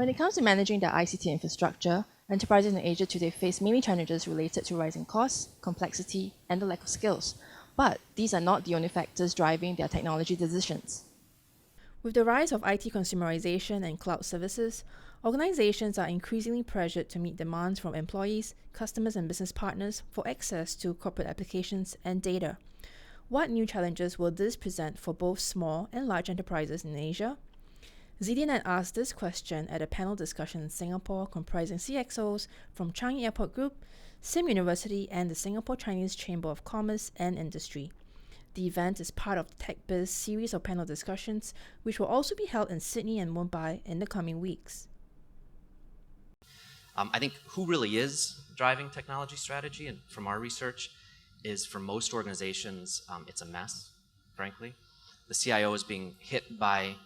When it comes to managing their ICT infrastructure, enterprises in Asia today face mainly challenges related to rising costs, complexity, and the lack of skills. But these are not the only factors driving their technology decisions. With the rise of IT consumerization and cloud services, organizations are increasingly pressured to meet demands from employees, customers, and business partners for access to corporate applications and data. What new challenges will this present for both small and large enterprises in Asia? ZDNet asked this question at a panel discussion in Singapore comprising CXOs from Changi Airport Group, SIM University, and the Singapore Chinese Chamber of Commerce and Industry. The event is part of the TechBizz series of panel discussions, which will also be held in Sydney and Mumbai in the coming weeks. I think who really is driving technology strategy, and from our research, is for most organizations, it's a mess, frankly. The CIO is being hit by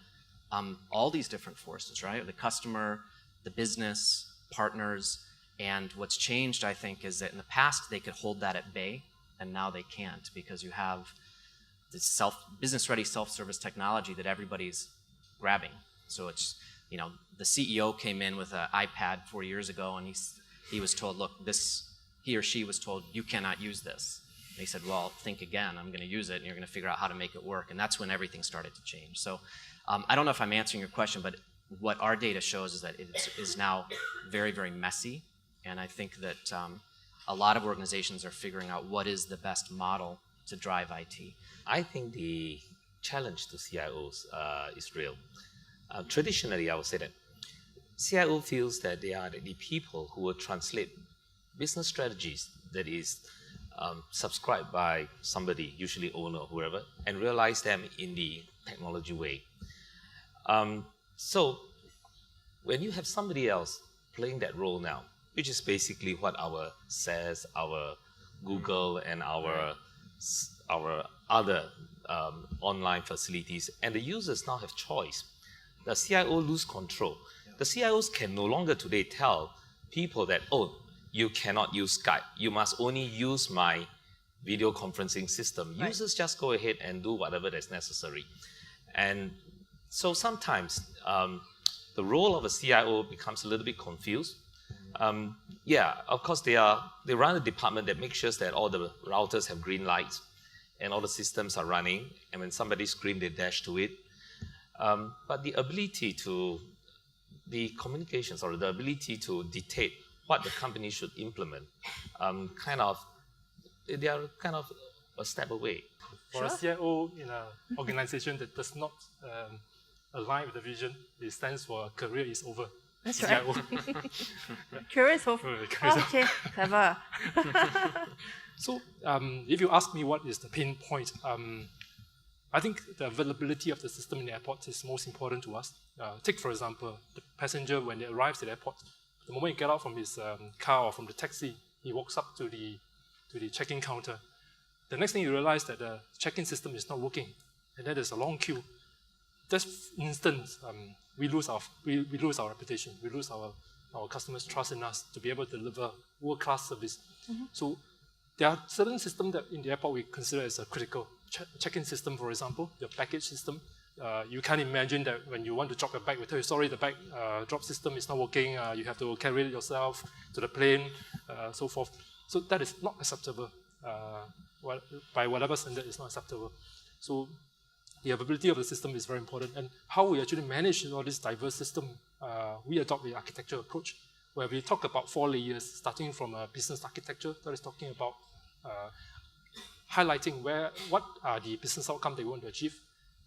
all these different forces, right? The customer, the business, partners, and what's changed, I think, is that in the past they could hold that at bay, and now they can't because you have this business-ready self-service technology that everybody's grabbing. So it's, you know, the CEO came in with an iPad 4 years ago, and he was told, look, he or she was told, you cannot use this. And he said, well, think again, I'm going to use it, and you're going to figure out how to make it work. And that's when everything started to change. So I don't know if I'm answering your question, but what our data shows is that it is now very, very messy. And I think that a lot of organizations are figuring out what is the best model to drive IT. I think the challenge to CIOs is real. Traditionally, I would say that CIO feels that they are the people who will translate business strategies that is subscribed by somebody, usually owner or whoever, and realize them in the technology way. So when you have somebody else playing that role now, which is basically what our SaaS, our Google, and our other online facilities, and the users now have choice. The CIO lose control. The CIOs can no longer today tell people that, oh, you cannot use Skype. You must only use my video conferencing system. Right. Users just go ahead and do whatever that's necessary. And so sometimes the role of a CIO becomes a little bit confused. Yeah, of course they run a department that makes sure that all the routers have green lights and all the systems are running, and when somebody screams, they dash to it. But the ability to, the communications or the ability to dictate what the company should implement, they are kind of a step away. For a CIO in an organization that does not align with the vision, it stands for career is over. That's CIO. right. Career is over. Okay, clever. So if you ask me what is the pain point, I think the availability of the system in the airport is most important to us. Take, for example, the passenger when they arrives at the airport. The moment he gets out from his car or from the taxi, he walks up to the check-in counter. The next thing you realize that the check-in system is not working, and then there's a long queue. That instant, we lose our reputation. We lose our customers' trust in us to be able to deliver world-class service. Mm-hmm. So there are certain systems that in the airport we consider as a critical. Check-in system, for example, your baggage system. You can't imagine that when you want to drop your bag, we tell you, sorry, the bag drop system is not working. You have to carry it yourself to the plane, so forth. So that is not acceptable. By whatever standard, it's not acceptable. So the availability of the system is very important. And how we actually manage all this diverse system, we adopt the architecture approach, where we talk about 4 layers, starting from a business architecture that is talking about highlighting what are the business outcomes they want to achieve,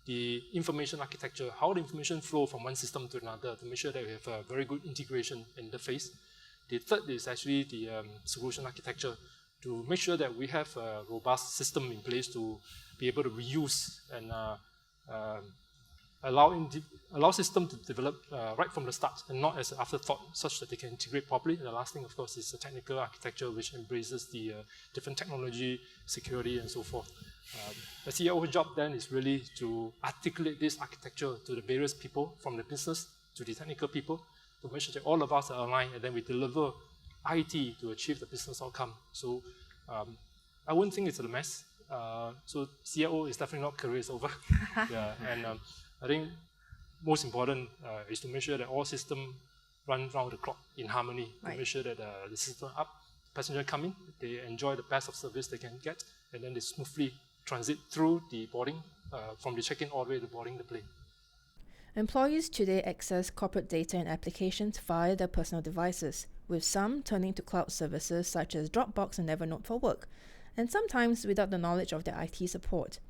the information architecture, how the information flow from one system to another to make sure that we have a very good integration interface. The third is actually the solution architecture, to make sure that we have a robust system in place to be able to reuse and allow system to develop right from the start and not as an afterthought, such that they can integrate properly. And the last thing, of course, is the technical architecture, which embraces the different technology, security, and so forth. The CIO's job then is really to articulate this architecture to the various people, from the business to the technical people, to make sure that all of us are aligned, and then we deliver IT to achieve the business outcome. So I wouldn't think it's a mess. So CIO is definitely not career is over. Yeah, and I think most important is to make sure that all systems run round the clock in harmony to Right. make sure that the system up, passenger come in, they enjoy the best of service they can get, and then they smoothly transit through the boarding, from the check-in all the way to boarding the plane. Employees today access corporate data and applications via their personal devices, with some turning to cloud services such as Dropbox and Evernote for work, and sometimes without the knowledge of their IT support.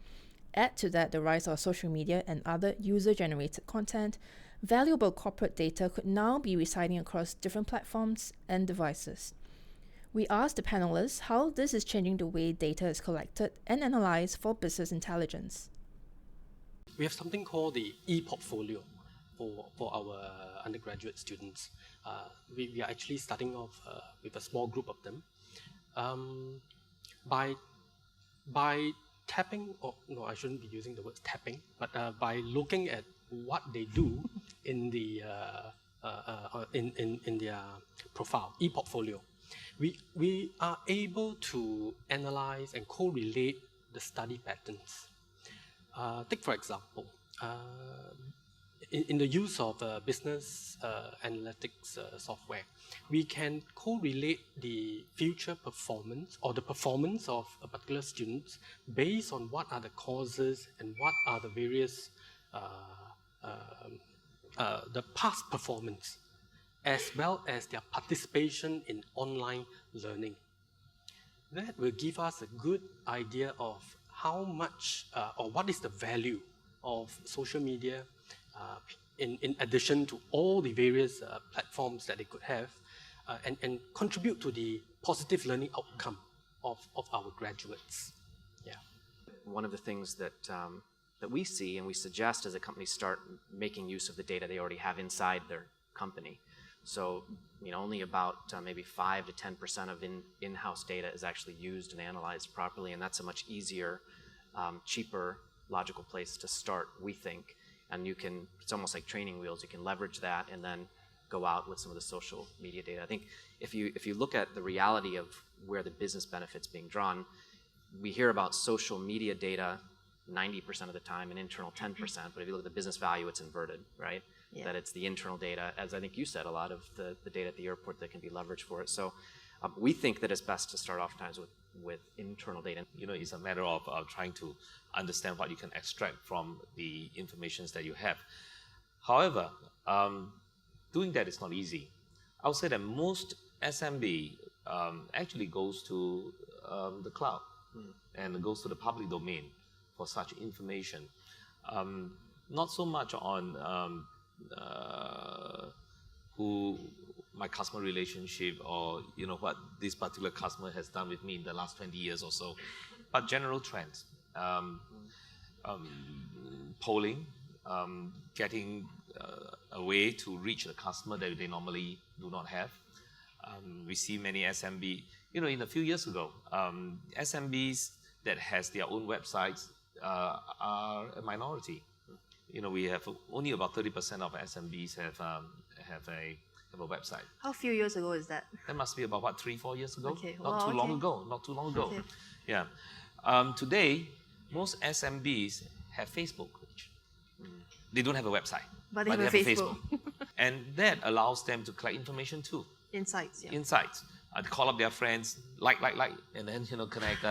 Add to that the rise of social media and other user-generated content, valuable corporate data could now be residing across different platforms and devices. We asked the panelists how this is changing the way data is collected and analyzed for business intelligence. We have something called the e-portfolio for our undergraduate students. We are actually starting off with a small group of them. By tapping, or no, I shouldn't be using the word tapping, but by looking at what they do in the in their profile, e-portfolio, we are able to analyze and correlate the study patterns. Take for example, in the use of business analytics software, we can correlate the future performance or the performance of a particular student based on what are the causes and what are the various the past performance, as well as their participation in online learning. That will give us a good idea of how much or what is the value of social media in addition to all the various platforms that they could have and contribute to the positive learning outcome of our graduates. Yeah. One of the things that that we see and we suggest as a company start making use of the data they already have inside their company. So, only about maybe 5 to 10% of in-house data is actually used and analyzed properly, and that's a much easier, cheaper, logical place to start, we think. And it's almost like training wheels. You can leverage that and then go out with some of the social media data. I think if you look at the reality of where the business benefit's being drawn, we hear about social media data 90% of the time and internal 10%, but if you look at the business value, it's inverted, right? Yeah. That it's the internal data, as I think you said, a lot of the data at the airport that can be leveraged for it. So we think that it's best to start oftentimes with internal data. It's a matter of trying to understand what you can extract from the information that you have. However, doing that is not easy. I would say that most SMB actually goes to the cloud and goes to the public domain for such information. Not so much on who my customer relationship or what this particular customer has done with me in the last 20 years or so, but general trends. Polling, getting a way to reach the customer that they normally do not have. We see many SMB, in a few years ago, SMBs that has their own websites are a minority. We have only about 30% of SMBs have a website. How few years ago is that? That must be about 3-4 years ago. Okay. Not too long ago. Okay. Yeah. Today, most SMBs have Facebook page. They don't have a website, But they have a Facebook. And that allows them to collect information too. Insights, yeah. Insights. They call up their friends, like, and then connect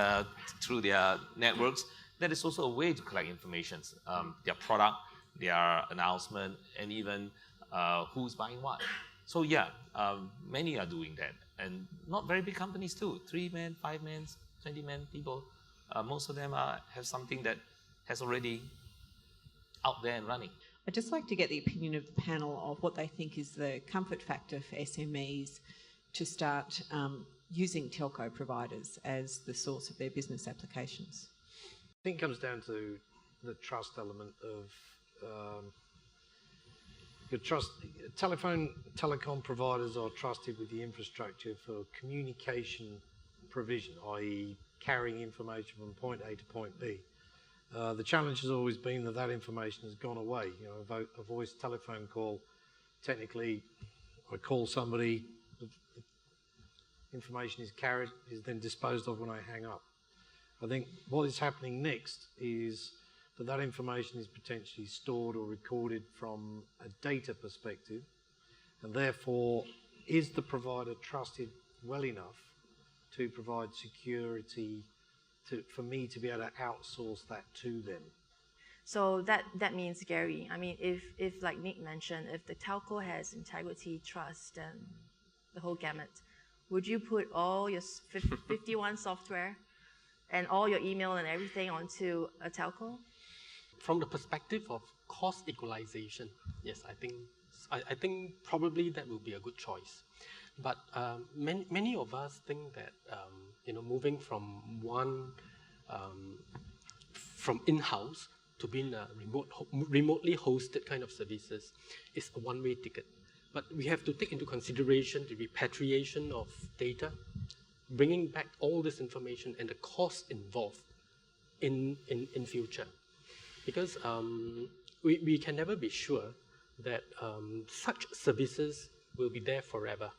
through their networks. That is also a way to collect information, their product, their announcement, and even who's buying what. So yeah, many are doing that, and not very big companies too. 3-man, 5-man, 20-man people. Most of them have something that has already out there and running. I'd just like to get the opinion of the panel of what they think is the comfort factor for SMEs to start using telco providers as the source of their business applications. I think it comes down to the trust element of your trust. Telecom providers are trusted with the infrastructure for communication provision, i.e. carrying information from point A to point B. The challenge has always been that information has gone away. A voice telephone call, technically I call somebody, the information is carried, is then disposed of when I hang up. I think what is happening next is that information is potentially stored or recorded from a data perspective, And therefore, is the provider trusted well enough to provide security for me to be able to outsource that to them? So that means, Gary, I mean, if like Nick mentioned, if the telco has integrity, trust, and the whole gamut, would you put all your 51 software and all your email and everything onto a telco? From the perspective of cost equalization, yes, I think probably that will be a good choice. But many of us think that moving from from in-house to being a remotely hosted kind of services is a one-way ticket. But we have to take into consideration the repatriation of data, bringing back all this information and the cost involved in future. Because we can never be sure that such services will be there forever.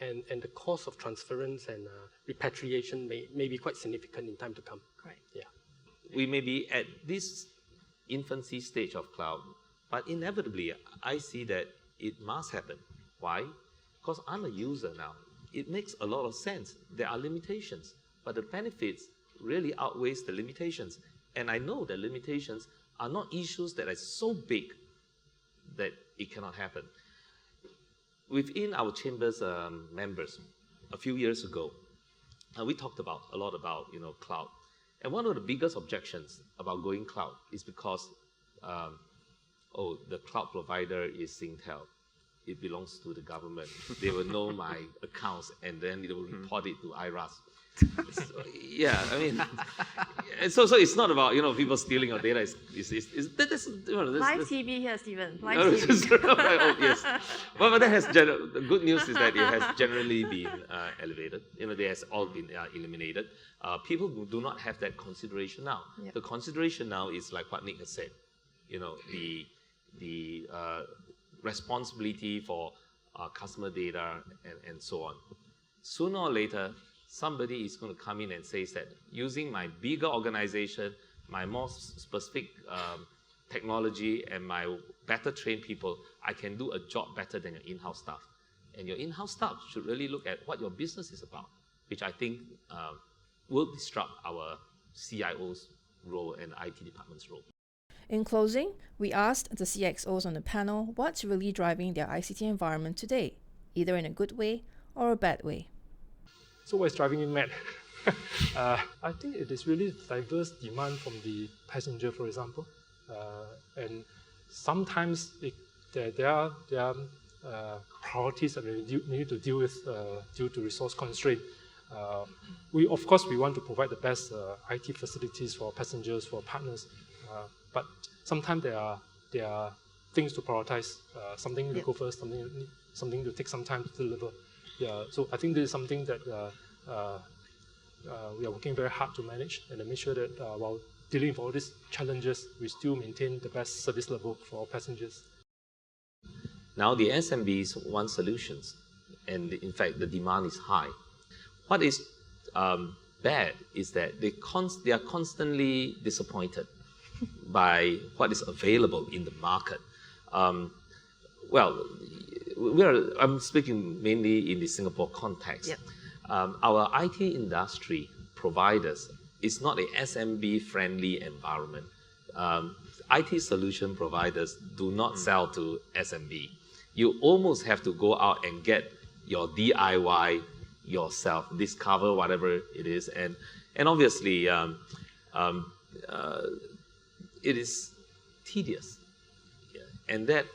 And the cost of transference and repatriation may be quite significant in time to come. Right. Yeah. We may be at this infancy stage of cloud, but inevitably, I see that it must happen. Why? Because I'm a user now. It makes a lot of sense. There are limitations, but the benefits really outweighs the limitations. And I know the limitations are not issues that are so big that it cannot happen. Within our chamber's members, a few years ago, we talked a lot about cloud. And one of the biggest objections about going cloud is because, the cloud provider is Singtel. It belongs to the government. They will know my accounts and then they will report it to IRAS. So, yeah, I mean, so it's not about people stealing your data. Live TV here, Stephen. Live TV. Oh, yes, but that has the good news is that it has generally been elevated. They has all been eliminated. People who do not have that consideration now. Yep. The consideration now is like what Nick has said. The responsibility for customer data and so on. Sooner or later, somebody is going to come in and say that using my bigger organization, my more specific technology, and my better trained people, I can do a job better than your in-house staff. And your in-house staff should really look at what your business is about, which I think will disrupt our CIO's role and IT department's role. In closing, we asked the CXOs on the panel what's really driving their ICT environment today, either in a good way or a bad way. So what is driving it mad? I think it is really diverse demand from the passenger, for example. And sometimes there are priorities that we need to deal with due to resource constraint. Of course, we want to provide the best IT facilities for passengers, for partners. But sometimes there are things to prioritize. Something to go first, something to take some time to deliver. Yeah, so I think this is something that we are working very hard to manage and to make sure that while dealing with all these challenges, we still maintain the best service level for our passengers. Now the SMBs want solutions, and in fact the demand is high. What is bad is that they are constantly disappointed by what is available in the market. I'm speaking mainly in the Singapore context. Yep. Our IT industry providers is not a SMB-friendly environment. IT solution providers do not sell to SMB. You almost have to go out and get your DIY yourself, discover whatever it is, and obviously it is tedious, and that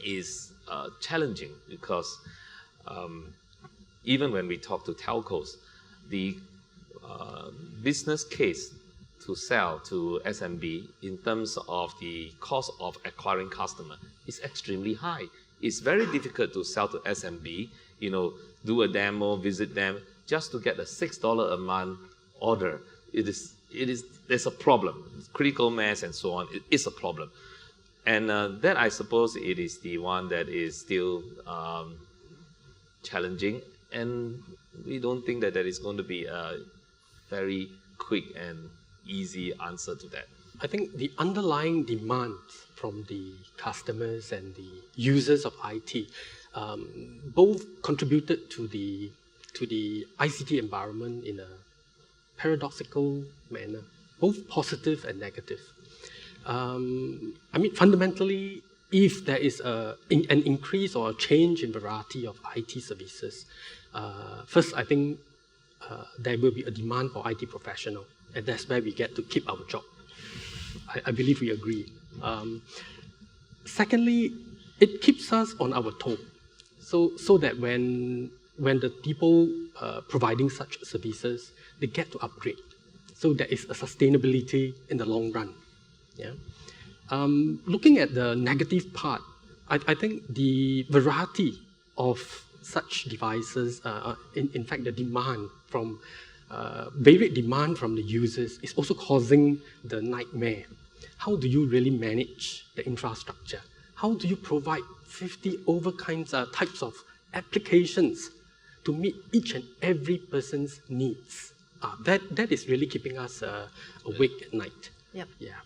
is challenging because even when we talk to telcos, the business case to sell to SMB in terms of the cost of acquiring customer is extremely high. It's very difficult to sell to SMB, do a demo, visit them, just to get a $6 a month order. There's a problem. It's critical mass and so on. It is a problem. And that, I suppose, it is the one that is still challenging, and we don't think that there is going to be a very quick and easy answer to that. I think the underlying demand from the customers and the users of IT both contributed to the ICT environment in a paradoxical manner, both positive and negative. I mean, fundamentally, if there is an increase or a change in variety of IT services, first, I think there will be a demand for IT professional, and that's where we get to keep our job. I believe we agree. Secondly, it keeps us on our toe, so that when the people providing such services, they get to upgrade. So there is a sustainability in the long run. Yeah. Looking at the negative part, I think the variety of such devices, in fact, the demand from varied demand from the users is also causing the nightmare. How do you really manage the infrastructure? How do you provide 50 types of applications to meet each and every person's needs? That is really keeping us awake at night. Yep. Yeah.